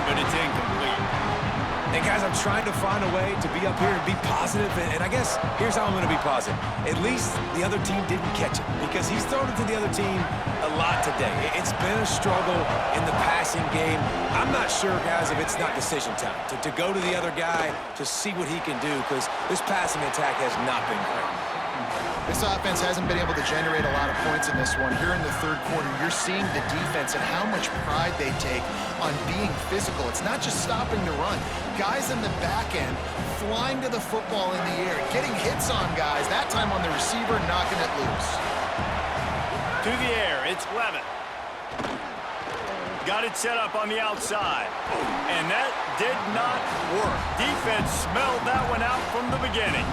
but it's incomplete. And guys, I'm trying to find a way to be up here and be positive, and I guess here's how I'm going to be positive. At least the other team didn't catch it, because he's thrown it to the other team a lot today. It's been a struggle in the passing game. I'm not sure, guys, if it's not decision time to go to the other guy to see what he can do, because this passing attack has not been great. This offense hasn't been able to generate a lot of points in this one. Here in the third quarter, you're seeing the defense and how much pride they take on being physical. It's not just stopping the run. Guys in the back end flying to the football in the air, getting hits on guys, that time on the receiver, knocking it loose. To the air, it's Levitt. Got it set up on the outside. And that did not work. Defense smelled that one out from the beginning.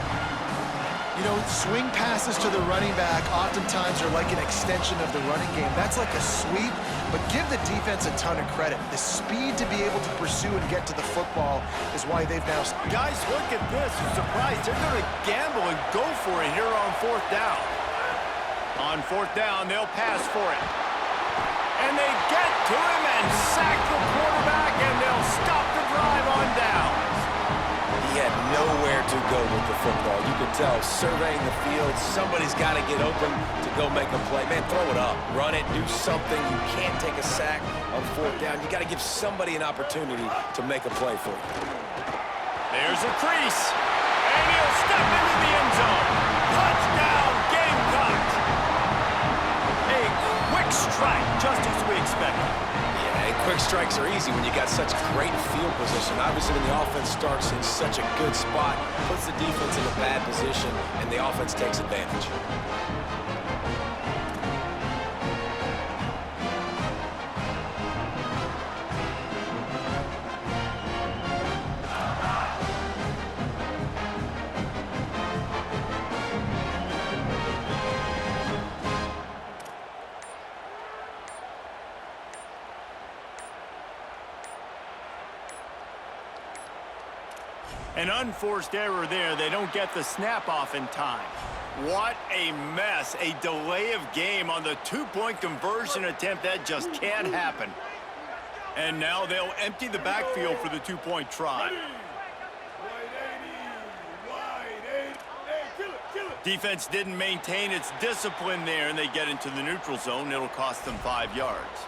You know, swing passes to the running back oftentimes are like an extension of the running game. That's like a sweep, but give the defense a ton of credit. The speed to be able to pursue and get to the football is why they've now... Guys, look at this. I'm surprised. They're going to gamble and go for it here on fourth down. On fourth down, they'll pass for it. And they get to him and sack the quarterback, and they'll stop the drive on down. He had nowhere to go with the football. You could tell, surveying the field, somebody's got to get open to go make a play. Man, throw it up, run it, do something. You can't take a sack on fourth down. You got to give somebody an opportunity to make a play for you. There's a crease, and he'll step into the end zone. Touchdown, Gamecocks. A quick strike, just as we expected. Quick strikes are easy when you got such great field position. Obviously, when the offense starts in such a good spot, puts the defense in a bad position, and the offense takes advantage. An unforced error there. They don't get the snap off in time. What a mess. A delay of game on the two-point conversion attempt. That just can't happen. And now they'll empty the backfield for the two-point try. Defense didn't maintain its discipline there, and they get into the neutral zone. It'll cost them 5 yards.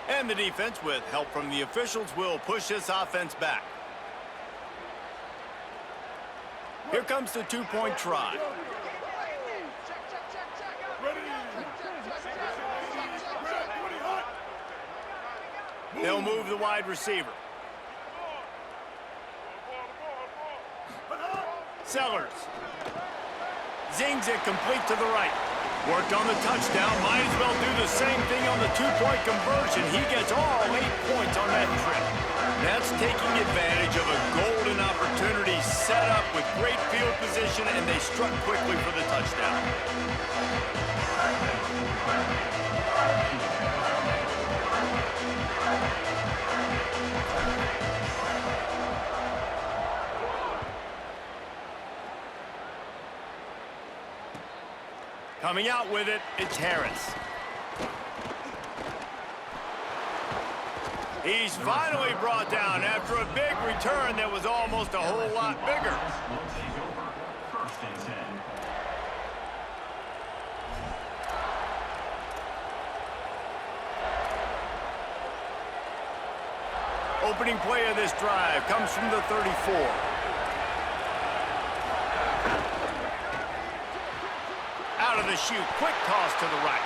And the defense, with help from the officials, will push this offense back. Here comes the two-point try. They'll move the wide receiver. Sellers. Zings it complete to the right. Worked on the touchdown. Might as well do the same thing on the two-point conversion. He gets all 8 points on that trip. That's taking advantage of a golden opportunity set up with great field position, and they struck quickly for the touchdown. Coming out with it, it's Harris. He's finally brought down after a big return that was almost a whole lot bigger. Opening play of this drive comes from the 34. Out of the chute, quick toss to the right.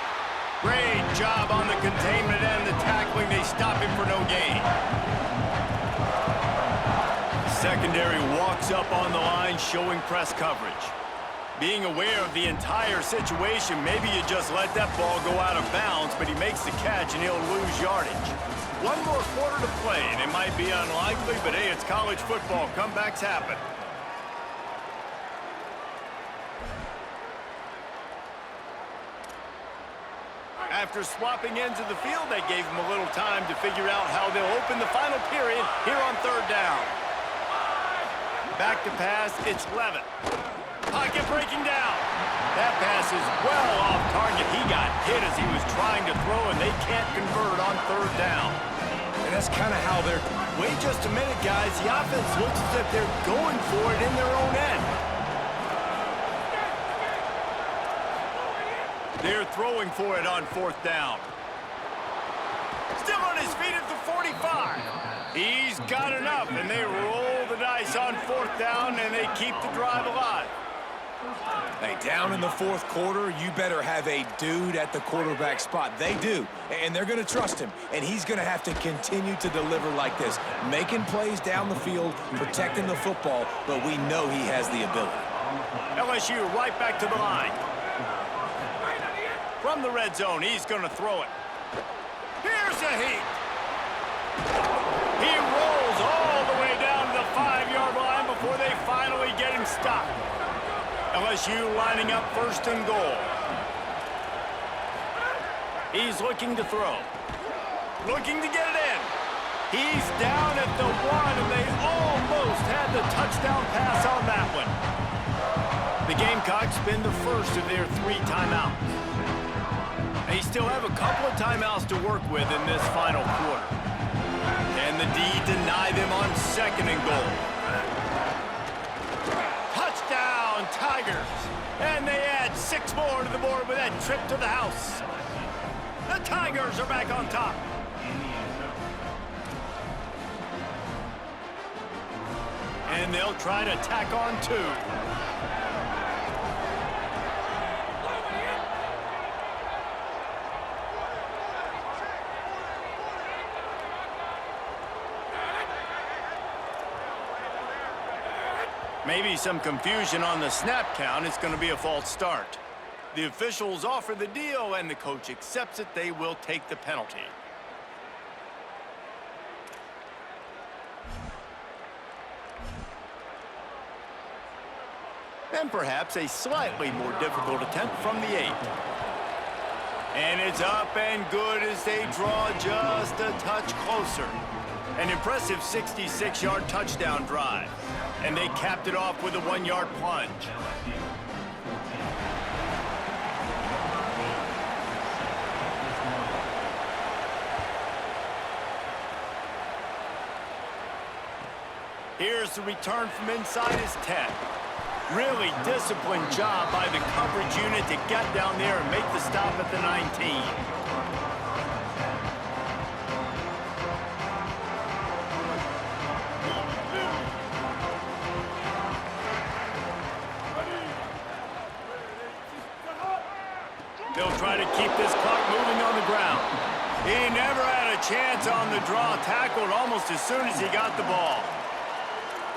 Great job on the containment and the tackling. They stop him for no gain. Secondary walks up on the line, showing press coverage. Being aware of the entire situation, maybe you just let that ball go out of bounds, but he makes the catch and he'll lose yardage. One more quarter to play, and it might be unlikely, but hey, it's college football. Comebacks happen. After swapping ends of the field, they gave him a little time to figure out how they'll open the final period here on third down. Back to pass, it's Levitt. Pocket breaking down. That pass is well off target. He got hit as he was trying to throw, and they can't convert on third down. And that's kind of how they're... Wait just a minute, guys. The offense looks as if they're going for it in their own end. They're throwing for it on 4th down. Still on his feet at the 45. He's got enough, and they roll the dice on 4th down, and they keep the drive alive. Hey, down in the 4th quarter, you better have a dude at the quarterback spot. They do, and they're going to trust him, and he's going to have to continue to deliver like this, making plays down the field, protecting the football, but we know he has the ability. LSU right back to the line. From the red zone, he's going to throw it. Here's a heat. He rolls all the way down to the 5-yard line before they finally get him stopped. LSU lining up 1st and goal. He's looking to throw. Looking to get it in. He's down at the 1, and they almost had the touchdown pass on that one. The Gamecocks spend the first of their 3 timeouts. They still have a couple of timeouts to work with in this final quarter. And the D deny them on 2nd and goal. Touchdown, Tigers. And they add 6 more to the board with that trip to the house. The Tigers are back on top. And they'll try to tack on 2. Maybe some confusion on the snap count. It's going to be a false start. The officials offer the deal, and the coach accepts it. They will take the penalty. And perhaps a slightly more difficult attempt from the 8. And it's up and good as they draw just a touch closer. An impressive 66-yard touchdown drive. And they capped it off with a 1-yard plunge. Here's the return from inside his 10. Really disciplined job by the coverage unit to get down there and make the stop at the 19. They'll try to keep this clock moving on the ground. He never had a chance on the draw, tackled almost as soon as he got the ball.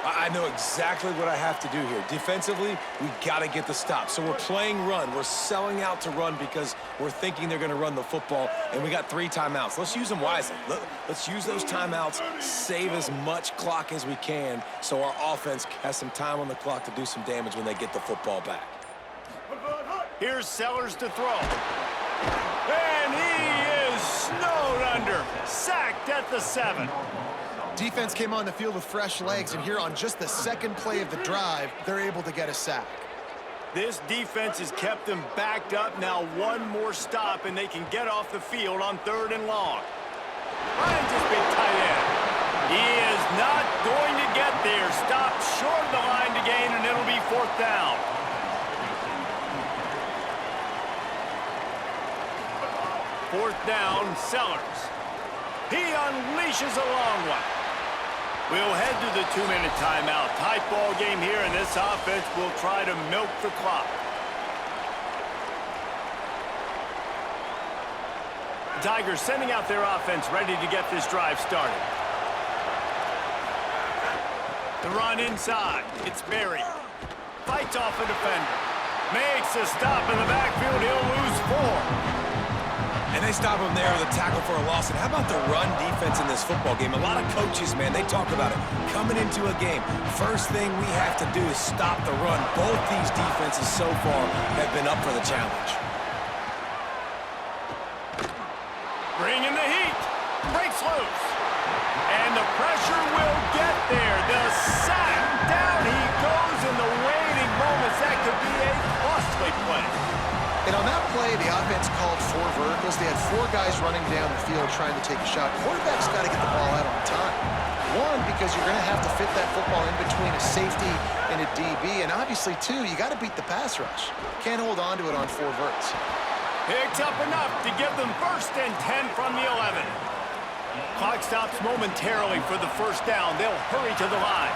I know exactly what I have to do here. Defensively, we got to get the stop. So we're playing run. We're selling out to run because we're thinking they're going to run the football, and we got 3 timeouts. Let's use them wisely. Let's use those timeouts, save as much clock as we can so our offense has some time on the clock to do some damage when they get the football back. Here's Sellers to throw. And he is snowed under. Sacked at the 7. Defense came on the field with fresh legs, and here on just the 2nd play of the drive, they're able to get a sack. This defense has kept them backed up. Now 1 more stop, and they can get off the field on 3rd and long. Finds his big tight end. He is not going to get there. Stopped short of the line to gain, and it'll be 4th down. Fourth down, Sellers. He unleashes a long one. We'll head to the 2-minute timeout. Tight ball game here, and this offense will try to milk the clock. The Tigers sending out their offense, ready to get this drive started. The run inside. It's Berry. Fights off a defender. Makes a stop in the backfield. He'll lose 4. And they stop him there with a tackle for a loss. And how about the run defense in this football game? A lot of coaches, man, they talk about it. Coming into a game, first thing we have to do is stop the run. Both these defenses so far have been up for the challenge. Bringing the heat. Breaks loose. And the pressure will get there. The sack. Down he goes in the waiting moments. That could be a costly play. And on that play, play, the offense called 4 verticals. They had 4 guys running down the field trying to take a shot. Quarterback's got to get the ball out on time. One, because you're going to have to fit that football in between a safety and a DB. And obviously, 2, you got to beat the pass rush. Can't hold on to it on 4 verts. Picks up enough to give them 1st and 10 from the 11. Clock stops momentarily for the 1st down. They'll hurry to the line.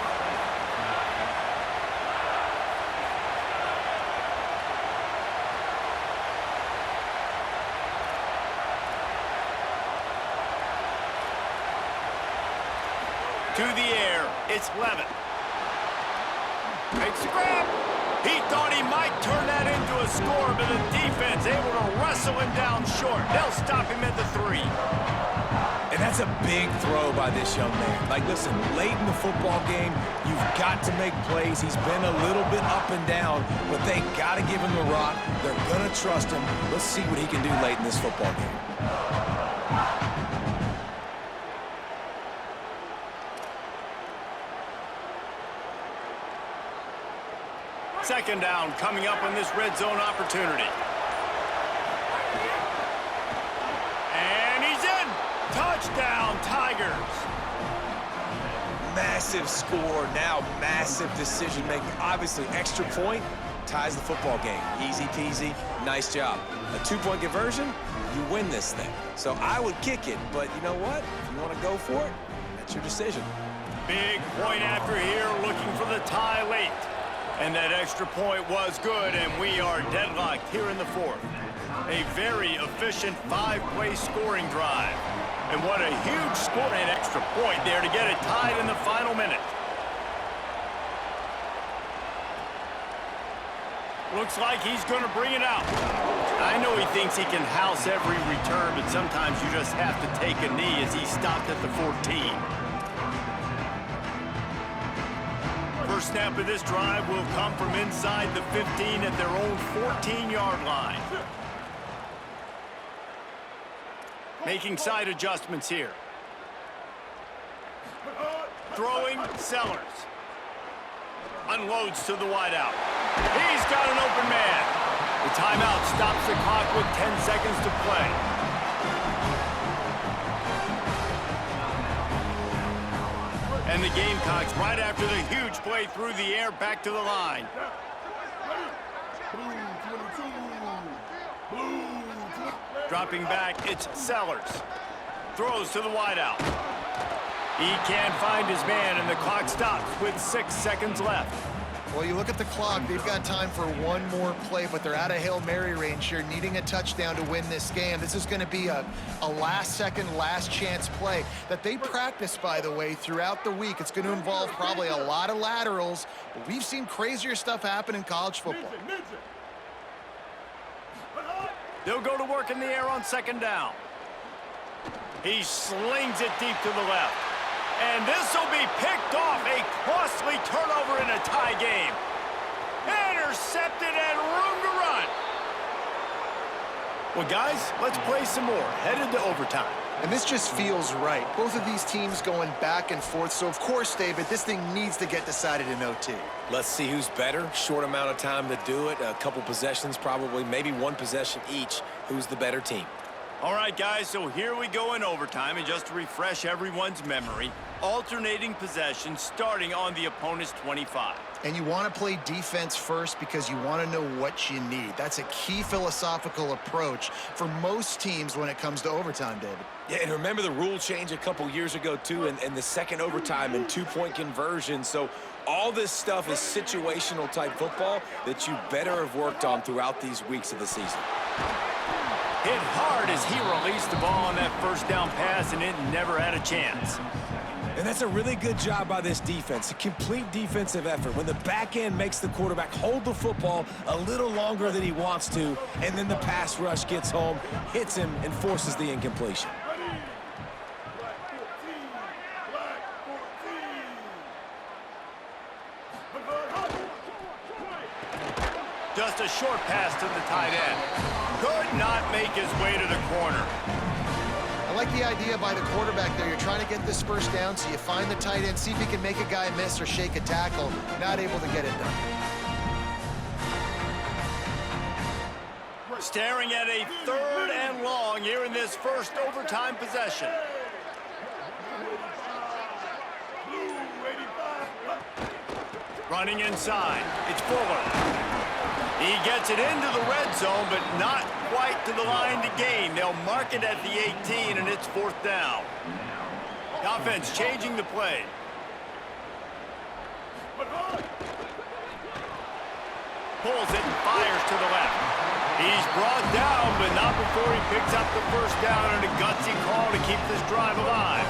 To the air, it's Levitt. Makes the grab. He thought he might turn that into a score, but the defense able to wrestle him down short. They'll stop him at the 3. And that's a big throw by this young man. Like, listen, late in the football game, you've got to make plays. He's been a little bit up and down, but they got to give him the rock. They're going to trust him. Let's see what he can do late in this football game. Second down coming up on this red zone opportunity. And he's in. Touchdown, Tigers. Massive score, now massive decision-making. Obviously, extra point ties the football game. Easy peasy, nice job. A 2-point conversion, you win this thing. So I would kick it, but you know what? If you want to go for it, that's your decision. Big point after here, looking for the tie late. And that extra point was good, and we are deadlocked here in the 4th. A very efficient 5-play scoring drive. And what a huge score and extra point there to get it tied in the final minute. Looks like he's going to bring it out. I know he thinks he can house every return, but sometimes you just have to take a knee as he stopped at the 14. First snap of this drive will come from inside the 15 at their own 14-yard line. Making side adjustments here. Throwing, Sellers. Unloads to the wideout. He's got an open man. The timeout stops the clock with 10 seconds to play. And the Gamecocks, right after the huge play through the air, back to the line. Dropping back, it's Sellers. Throws to the wideout. He can't find his man, and the clock stops with 6 seconds left. Well, you look at the clock, they've got time for one more play, but they're out of Hail Mary range here, needing a touchdown to win this game. This is going to be a last-second, last-chance play that they practice, by the way, throughout the week. It's going to involve probably a lot of laterals, but we've seen crazier stuff happen in college football. They'll go to work in the air on 2nd down. He slings it deep to the left. And this will be picked off. A costly turnover in a tie game. Intercepted and room to run. Well, guys, let's play some more. Headed to overtime. And this just feels right. Both of these teams going back and forth. So, of course, David, this thing needs to get decided in OT. Let's see who's better. Short amount of time to do it. A couple possessions probably, maybe 1 possession each. Who's the better team? All right, guys, so here we go in overtime. And just to refresh everyone's memory, alternating possessions starting on the opponent's 25. And you want to play defense first because you want to know what you need. That's a key philosophical approach for most teams when it comes to overtime, David. Yeah, and remember the rule change a couple years ago, too, and the second overtime and 2-point conversion. So all this stuff is situational type football that you better have worked on throughout these weeks of the season. Hit hard as he released the ball on that 1st down pass, and it never had a chance. And that's a really good job by this defense, a complete defensive effort. When the back end makes the quarterback hold the football a little longer than he wants to, and then the pass rush gets home, hits him, and forces the incompletion. Just a short pass to the tight end. Could not make his way to the corner. I like the idea by the quarterback there. You're trying to get this first down, so you find the tight end, see if he can make a guy miss or shake a tackle. Not able to get it done. Staring at a 3rd and long here in this first overtime possession. Running inside, it's Fuller. He gets it into the red zone, but not quite to the line to gain. They'll mark it at the 18, and it's 4th down. The offense changing the play. Pulls it and fires to the left. He's brought down, but not before he picks up the first down and a gutsy call to keep this drive alive.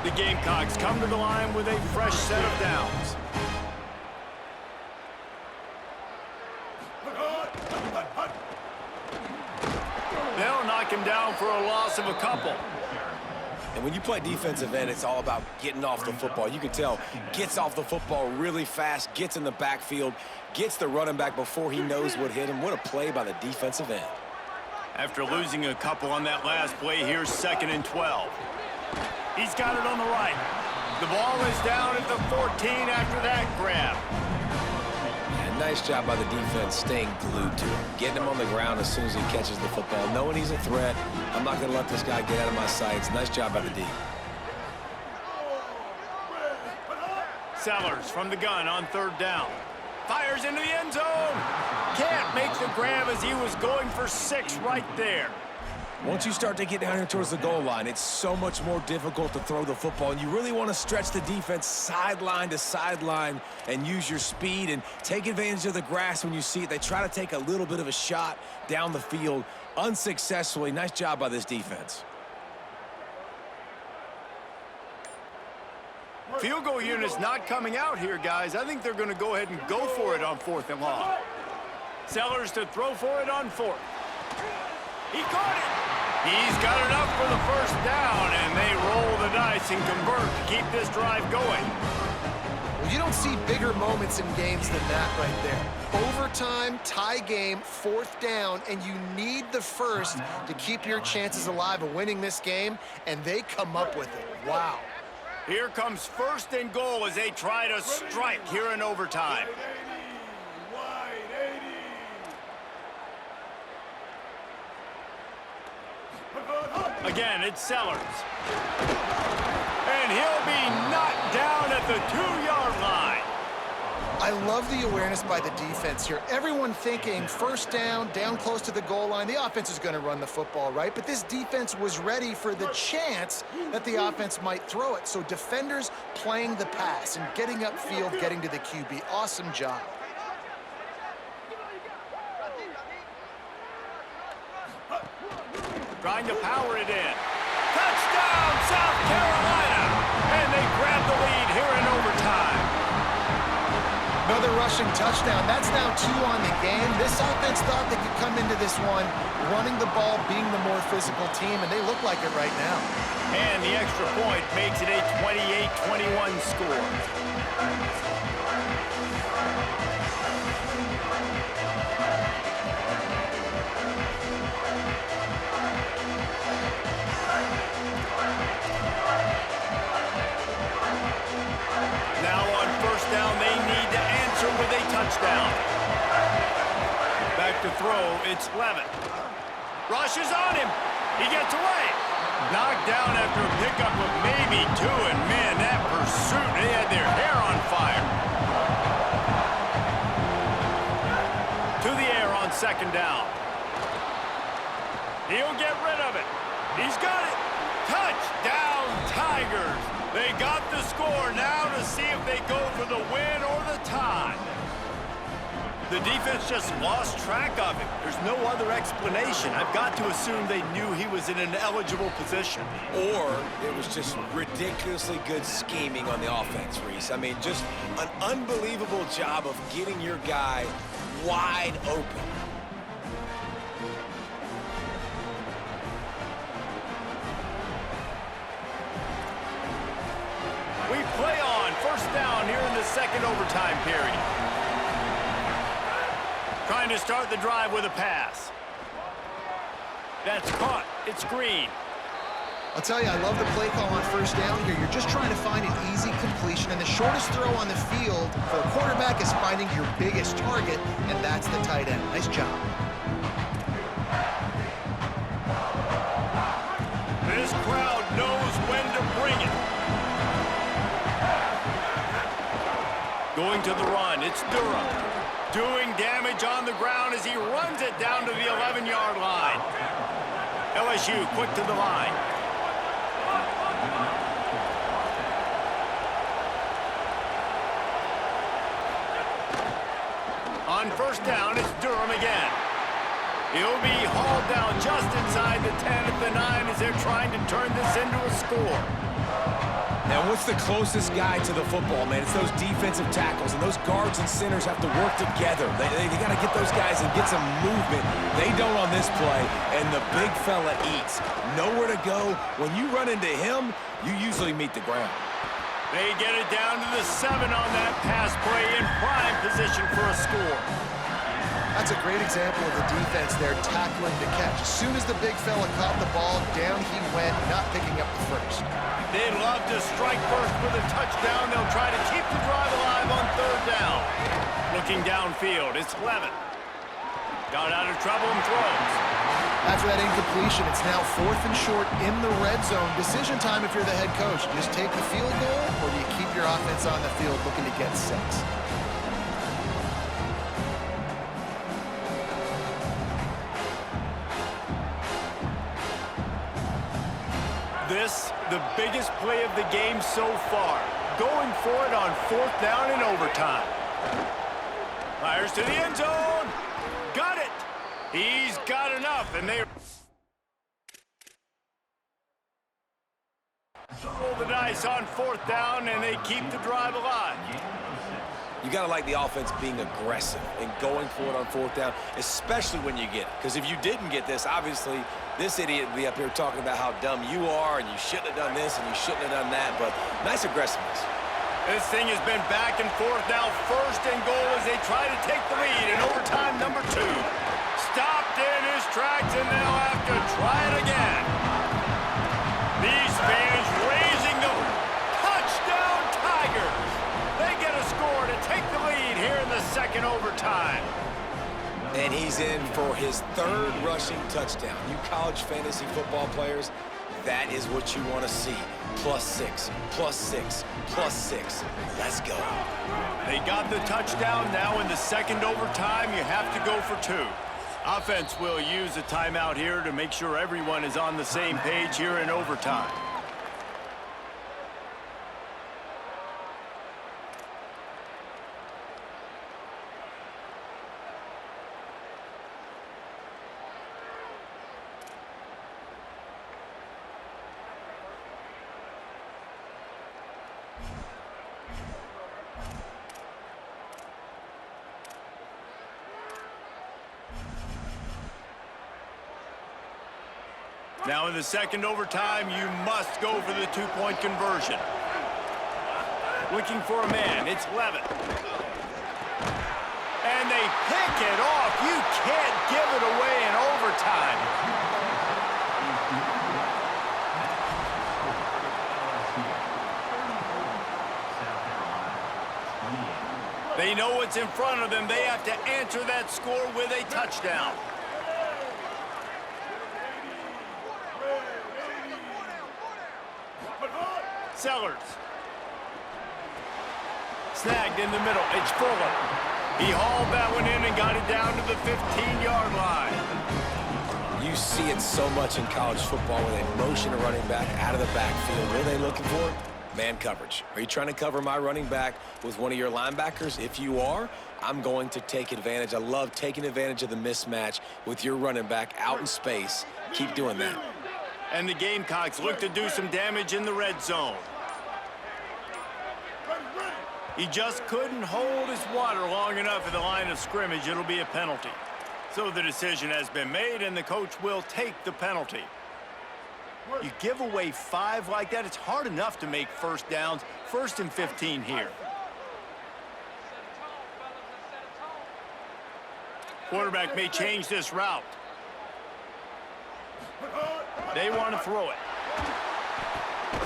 The Gamecocks come to the line with a fresh set of downs. They'll knock him down for a loss of a couple. And when you play defensive end, it's all about getting off the football. You can tell, gets off the football really fast, gets in the backfield, gets the running back before he knows what hit him. What a play by the defensive end. After losing a couple on that last play, here's 2nd and 12. He's got it on the right. The ball is down at the 14 after that grab. And nice job by the defense staying glued to him, getting him on the ground as soon as he catches the football, knowing he's a threat. I'm not going to let this guy get out of my sights. Nice job by the D. Sellers from the gun on 3rd down. Fires into the end zone. Can't make the grab as he was going for 6 right there. Once you start to get down here towards the goal line, it's so much more difficult to throw the football, and you really want to stretch the defense sideline to sideline and use your speed and take advantage of the grass when you see it. They try to take a little bit of a shot down the field unsuccessfully. Nice job by this defense. Field goal unit's not coming out here, guys. I think they're going to go ahead and go for it on 4th and long. Sellers to throw for it on 4th. He caught it. He's got enough for the first down, and they roll the dice and convert to keep this drive going. Well, you don't see bigger moments in games than that right there. Overtime, tie game, 4th down, and you need the first to keep your chances alive of winning this game, and they come up with it. Wow. Here comes 1st and goal as they try to strike here in overtime. Again, it's Sellers. And he'll be knocked down at the 2-yard line. I love the awareness by the defense here. Everyone thinking 1st down, down close to the goal line. The offense is going to run the football, right? But this defense was ready for the chance that the offense might throw it. So defenders playing the pass and getting upfield, getting to the QB. Awesome job. Trying to power it in. Touchdown, South Carolina! And they grab the lead here in overtime. Another rushing touchdown. That's now 2 on the game. This offense thought they could come into this one running the ball, being the more physical team, and they look like it right now. And the extra point makes it a 28-21 score. Touchdown. Back to throw, it's Levitt. Rushes on him. He gets away. Knocked down after a pickup of maybe 2, and man, that pursuit, they had their hair on fire. To the air on 2nd down. He'll get rid of it. He's got it. Touchdown, Tigers. They got the score now to see if they go for the win or the tie. The defense just lost track of him. There's no other explanation. I've got to assume they knew he was in an eligible position. Or it was just ridiculously good scheming on the offense, Reese. I mean, just an unbelievable job of getting your guy wide open. We play on 1st down here in the 2nd overtime period. Trying to start the drive with a pass. That's caught. It's Green. I'll tell you, I love the play call on 1st down here. You're just trying to find an easy completion, and the shortest throw on the field for a quarterback is finding your biggest target, and that's the tight end. Nice job. This crowd knows when to bring it. Going to the run, it's Durham. Doing damage on the ground as he runs it down to the 11-yard line. LSU quick to the line. On first down, it's Durham again. He'll be hauled down just inside the 10 at the 9 as they're trying to turn this into a score. Now, what's the closest guy to the football, man? It's those defensive tackles, and those guards and centers have to work together. They got to get those guys and get some movement. They don't on this play, and the big fella eats. Nowhere to go. When you run into him, you usually meet the ground. They get it down to the 7 on that pass play in prime position for a score. That's a great example of the defense there tackling to catch. As soon as the big fella caught the ball, down he went, not picking up the first. They'd love to strike first with a touchdown. They'll try to keep the drive alive on third down. Looking downfield, it's Levin. Got out of trouble and throws. After that incompletion, it's now 4th and short in the red zone. Decision time if you're the head coach. You just take the field goal, or do you keep your offense on the field looking to get 6? This, the biggest play of the game so far. Going for it on 4th down in overtime. Fires to the end zone. Got it. He's got enough, and they roll the dice on 4th down, and they keep the drive alive. You got to like the offense being aggressive and going for it on 4th down, especially when you get it. Because if you didn't get this, obviously, this idiot would be up here talking about how dumb you are and you shouldn't have done this and you shouldn't have done that. But nice aggressiveness. This thing has been back and forth now, 1st and goal as they try to take the lead in overtime number 2. Stopped in his tracks, and they'll have to try it again. These fans raising the touchdown Tigers. They get a score to take the lead here in the 2nd overtime. And he's in for his 3rd rushing touchdown. You college fantasy football players, that is what you want to see. +6, +6, +6. Let's go. They got the touchdown. Now in the 2nd overtime, you have to go for 2. Offense will use a timeout here to make sure everyone is on the same page here in overtime. Now in the 2nd overtime, you must go for the 2-point conversion. Looking for a man, it's Levin. And they pick it off. You can't give it away in overtime. They know what's in front of them. They have to answer that score with a touchdown. Sellers. Snagged in the middle. It's Fuller. He hauled that one in and got it down to the 15-yard line. You see it so much in college football when they motion a running back out of the backfield. What are they looking for? Man coverage. Are you trying to cover my running back with one of your linebackers? If you are, I'm going to take advantage. I love taking advantage of the mismatch with your running back out in space. Keep doing that. And the Gamecocks look to do some damage in the red zone. He just couldn't hold his water long enough at the line of scrimmage. It'll be a penalty. So the decision has been made, and the coach will take the penalty. You give away 5 like that, it's hard enough to make first downs. 1st and 15 here. Quarterback may change this route. They want to throw it.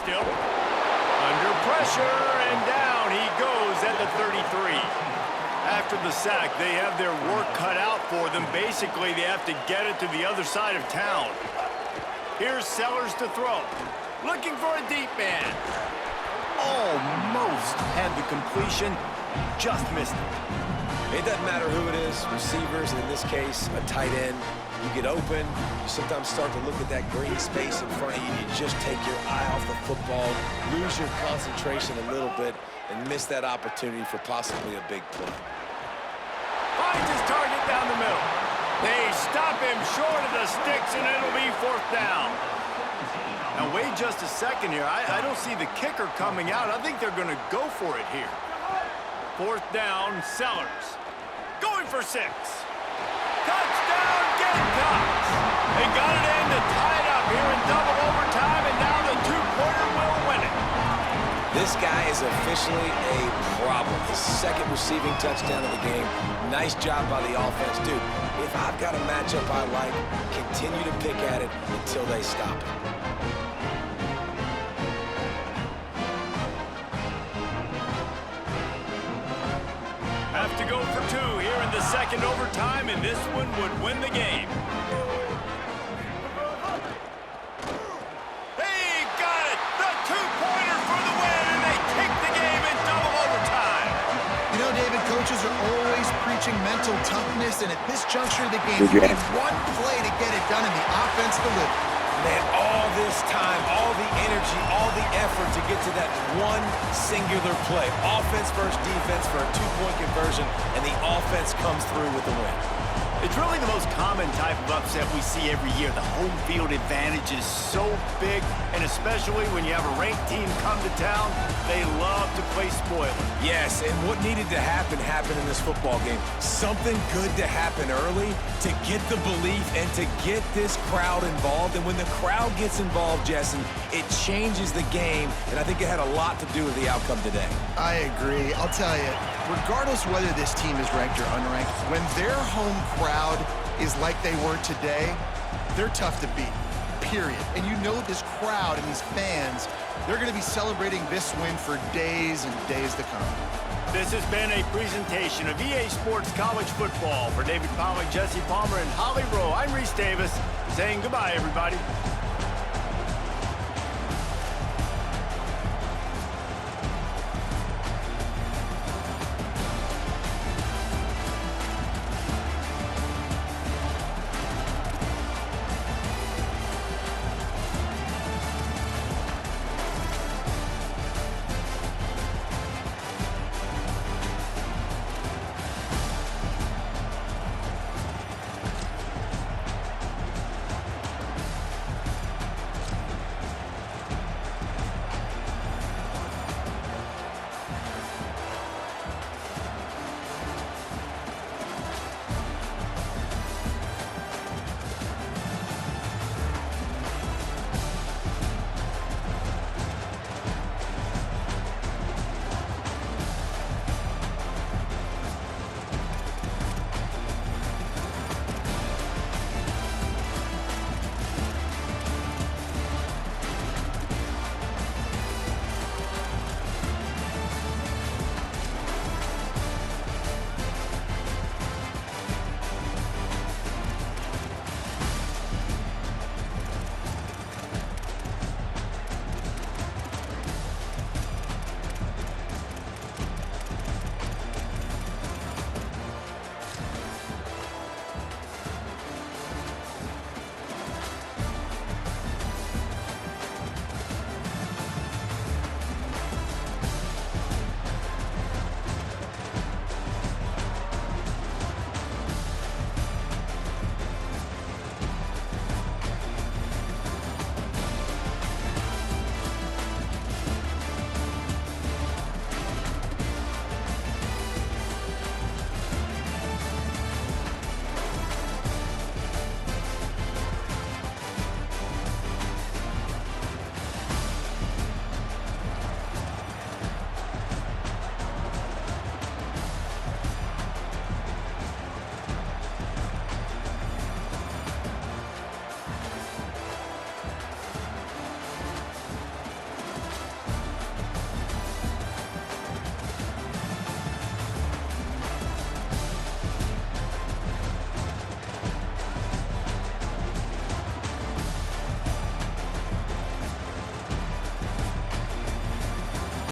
Still under pressure, and down he goes at the 33. After the sack, they have their work cut out for them. Basically, they have to get it to the other side of town. Here's Sellers to throw. Looking for a deep man. Almost had the completion, just missed it. It doesn't matter who it is, receivers, and in this case, a tight end. You get open, you sometimes start to look at that green space in front of you, and you just take your eye off the football, lose your concentration a little bit, and miss that opportunity for possibly a big play. Finds his target down the middle. They stop him short of the sticks, and it'll be 4th down. Now, wait just a second here. I don't see the kicker coming out. I think they're going to go for it here. 4th down, Sellers. Going for 6. Touchdown, Gamecocks! They got it in to tie it up here in double overtime, and now the 2-pointer will win it. This guy is officially a problem. His 2nd receiving touchdown of the game. Nice job by the offense. Dude, if I've got a matchup I like, continue to pick at it until they stop it. Have to go for 2 here in the 2nd overtime, and this one would win the game. They got it! The 2-pointer for the win, and they kick the game in double overtime. You know, David, coaches are always preaching mental toughness, and at this juncture of the game, you need one play to get it done, and the offense delivered. Man, all this time, all the energy, all the effort to get to that one singular play. Offense versus defense for a 2-point conversion, and the offense comes through with the win. It's really the most common type of upset we see every year. The home field advantage is so big, and especially when you have a ranked team come to town, they love to play spoiler. Yes, and what needed to happen happened in this football game. Something good to happen early to get the belief and to get this crowd involved. And when the crowd gets involved, Jessen, it changes the game, and I think it had a lot to do with the outcome today. I agree. I'll tell you, regardless whether this team is ranked or unranked, when their home crowd is like they were today, they're tough to beat, period. And you know this crowd and these fans, they're going to be celebrating this win for days and days to come. This has been a presentation of EA Sports College Football. For David Pollack, Jesse Palmer, and Holly Rowe, I'm Reese Davis, saying goodbye, everybody.